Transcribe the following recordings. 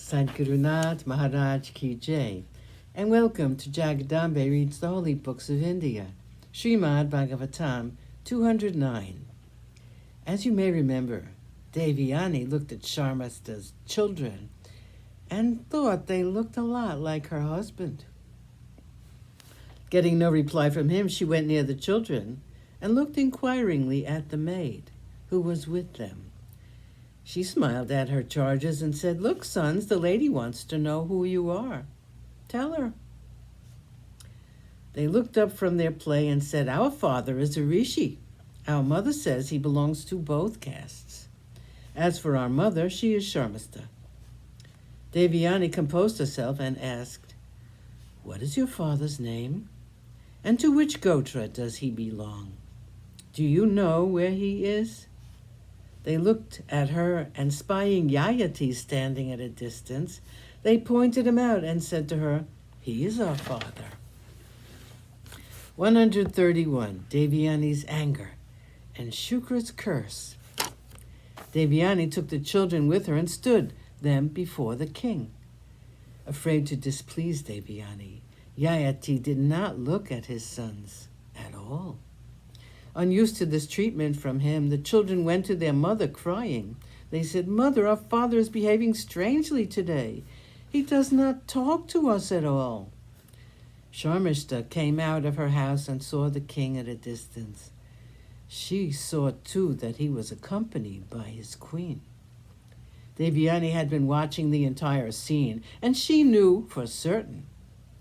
Sadgurunath Maharaj Ki Jai, and welcome to Jagadambe Reads the Holy Books of India, ShrimadBhagavatam209. As you may remember, Devyani looked at Sharmasta's children and thought they looked a lot like her husband. Getting no reply from him, she went near the children and looked inquiringly at the maid who was with them. She smiled at her charges and said, "Look, sons, the lady wants to know who you are. Tell her." They looked up from their play and said, "Our father is a rishi. Our mother says he belongs to both castes. As for our mother, she is Sharmasta." Devyani composed herself and asked, "What is your father's name? And to which gotra does he belong? Do you know where he is?" They looked at her, and spying Yayati standing at a distance, they pointed him out and said to her, "He is our father." 131. Devyani's anger and Shukra's curse. Devyani took the children with her and stood them before the king. Afraid to displease Devyani, Yayati did not look at his sons at all. Unused to this treatment from him, the children went to their mother crying. They said, "Mother, our father is behaving strangely today. He does not talk to us at all." Sharmista came out of her house and saw the king at a distance. She saw, too, that he was accompanied by his queen. Devyani had been watching the entire scene, and she knew for certain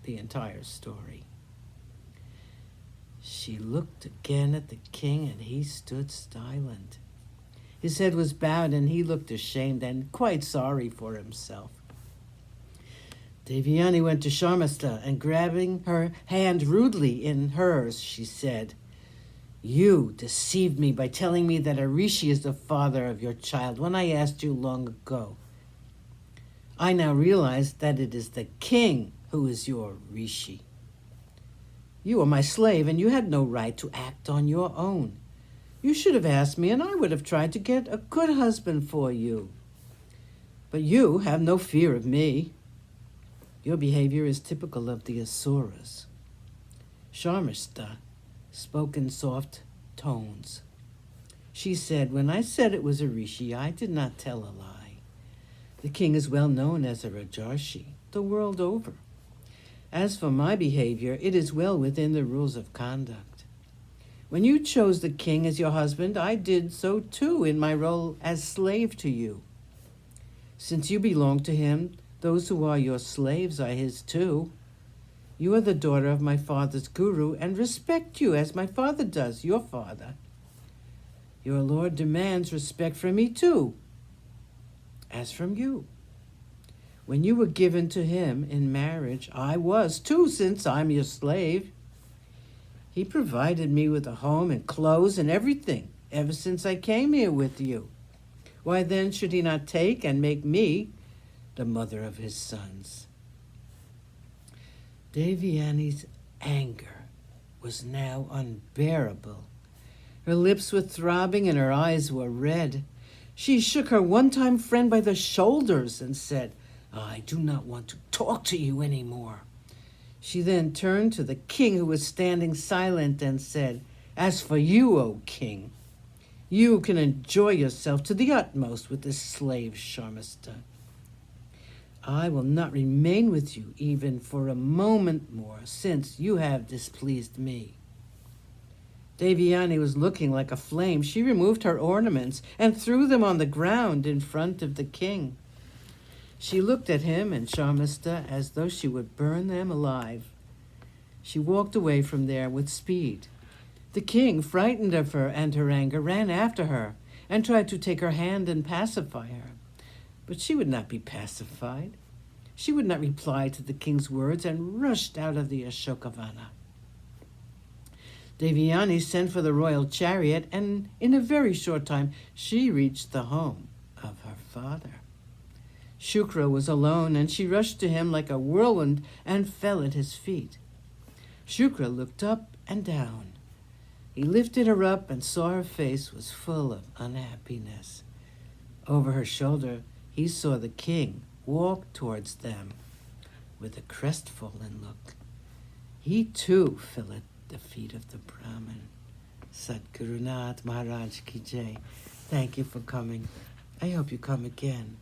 the entire story. She looked again at the king, and he stood silent. His head was bowed, and he looked ashamed and quite sorry for himself. Devyani went to Sharmasta, and grabbing her hand rudely in hers, she said, "You deceived me by telling me that a rishi is the father of your child when I asked you long ago. I now realize that it is the king who is your rishi. You are my slave, and you had no right to act on your own. You should have asked me, and I would have tried to get a good husband for you. But you have no fear of me. Your behavior is typical of the Asuras." Sharmista spoke in soft tones. She said, "When I said it was a rishi, I did not tell a lie. The king is well known as a Rajarshi the world over. As for my behavior, it is well within the rules of conduct. When you chose the king as your husband, I did so too in my role as slave to you. Since you belong to him, those who are your slaves are his too. You are the daughter of my father's guru and respect you as my father does, your father. Your lord demands respect from me too, as from you. When you were given to him in marriage, I was too, since I'm your slave. He provided me with a home and clothes and everything ever since I came here with you. Why then should he not take and make me the mother of his sons?" Devyani's anger was now unbearable. Her lips were throbbing and her eyes were red. She shook her one-time friend by the shoulders and said, "I do not want to talk to you anymore." She then turned to the king, who was standing silent, and said, "As for you, O king, you can enjoy yourself to the utmost with this slave Sharmasta. I will not remain with you even for a moment more, since you have displeased me." Devyani was looking like a flame. She removed her ornaments and threw them on the ground in front of the king. She looked at him and Sharmasta as though she would burn them alive. She walked away from there with speed. The king, frightened of her and her anger, ran after her and tried to take her hand and pacify her. But she would not be pacified. She would not reply to the king's words and rushed out of the Ashokavana. Devyani sent for the royal chariot, and in a very short time she reached the home of her father. Shukra was alone, and she rushed to him like a whirlwind and fell at his feet. Shukra looked up and down. He lifted her up and saw her face was full of unhappiness. Over her shoulder, he saw the king walked towards them with a crestfallen look. He too fell at the feet of the Brahmin. Sadgurunath Maharaj Ki Jai. Thank you for coming. I hope you come again.